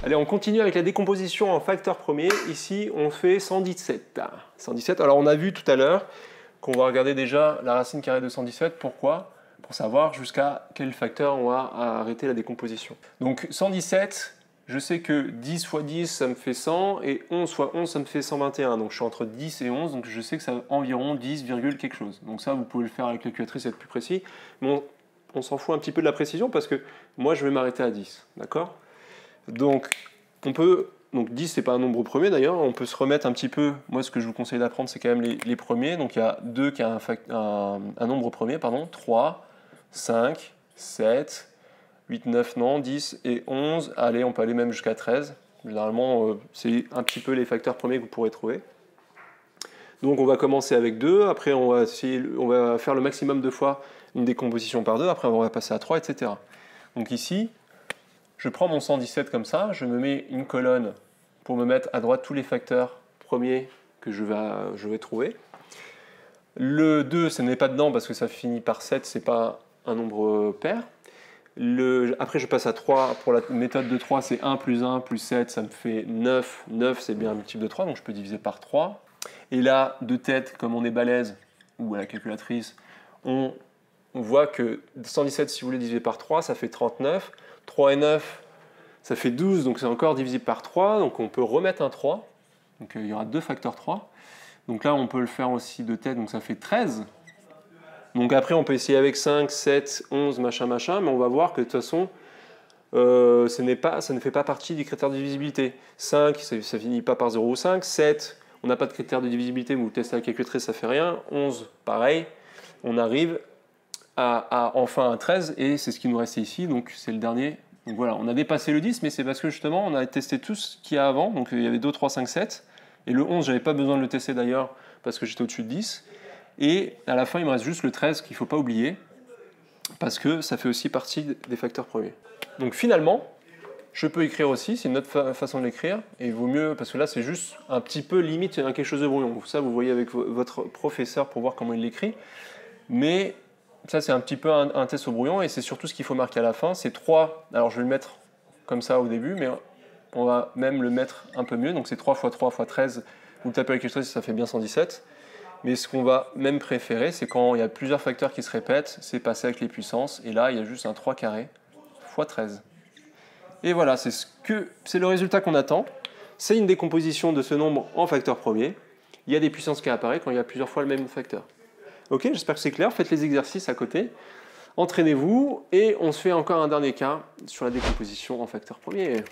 Allez, on continue avec la décomposition en facteurs premiers. Ici, on fait 117. 117, alors on a vu tout à l'heure qu'on va regarder déjà la racine carrée de 117. Pourquoi? Pour savoir jusqu'à quel facteur on va arrêter la décomposition. Donc 117, je sais que 10 fois 10, ça me fait 100, et 11 fois 11, ça me fait 121. Donc je suis entre 10 et 11, donc je sais que ça environ 10, quelque chose. Donc ça, vous pouvez le faire avec la calculatrice et être plus précis. Mais on s'en fout un petit peu de la précision parce que moi, je vais m'arrêter à 10. D'accord? Donc, donc 10, c'est pas un nombre premier d'ailleurs, on peut se remettre un petit peu, moi ce que je vous conseille d'apprendre, c'est quand même les premiers. Donc il y a 2 qui a un nombre premier, pardon, 3, 5, 7, 8, 9, non, 10 et 11. Allez, on peut aller même jusqu'à 13. Généralement, c'est un petit peu les facteurs premiers que vous pourrez trouver. Donc on va commencer avec 2, après on va faire le maximum de fois une décomposition par 2, après on va passer à 3, etc. Donc ici, je prends mon 117 comme ça, je me mets une colonne pour me mettre à droite tous les facteurs premiers que je vais trouver. Le 2, ce n'est pas dedans parce que ça finit par 7, ce n'est pas un nombre pair. Après, je passe à 3. Pour la méthode de 3, c'est 1 plus 1 plus 7, ça me fait 9. 9, c'est bien un multiple de 3, donc je peux diviser par 3. Et là, de tête, comme on est balèze, ou à la calculatrice, on voit que 117, si vous voulez diviser par 3, ça fait 39. 3 et 9, ça fait 12, donc c'est encore divisible par 3. Donc on peut remettre un 3. Donc il y aura 2 facteurs 3. Donc là, on peut le faire aussi de tête, donc ça fait 13. Donc après, on peut essayer avec 5, 7, 11, machin, machin, mais on va voir que de toute façon, ça ne fait pas partie des critères de divisibilité. 5, ça finit pas par 0 ou 5. 7, on n'a pas de critères de divisibilité, mais vous testez la calculatrice, ça fait rien. 11, pareil. On arrive enfin à 13, et c'est ce qui nous restait ici, donc c'est le dernier. Donc voilà, on a dépassé le 10, mais c'est parce que justement, on a testé tout ce qu'il y a avant, donc il y avait 2, 3, 5, 7, et le 11, j'avais pas besoin de le tester d'ailleurs, parce que j'étais au-dessus de 10, et à la fin, il me reste juste le 13 qu'il ne faut pas oublier, parce que ça fait aussi partie des facteurs premiers. Donc finalement, je peux écrire aussi, c'est une autre façon de l'écrire, et il vaut mieux, parce que là, c'est juste un petit peu limite quelque chose de brouillon. Ça, vous voyez avec votre professeur pour voir comment il l'écrit, mais ça, c'est un petit peu un test au brouillon, et c'est surtout ce qu'il faut marquer à la fin. C'est 3, alors je vais le mettre comme ça au début, mais on va même le mettre un peu mieux. Donc c'est 3 fois 3 fois 13, vous tapez avec quelque chose, ça fait bien 117. Mais ce qu'on va même préférer, c'est quand il y a plusieurs facteurs qui se répètent, c'est passer avec les puissances, et là, il y a juste un 3 carré fois 13. Et voilà, c'est le résultat qu'on attend. C'est une décomposition de ce nombre en facteurs premiers. Il y a des puissances qui apparaissent quand il y a plusieurs fois le même facteur. Ok, j'espère que c'est clair. Faites les exercices à côté. Entraînez-vous et on se fait encore un dernier cas sur la décomposition en facteurs premiers.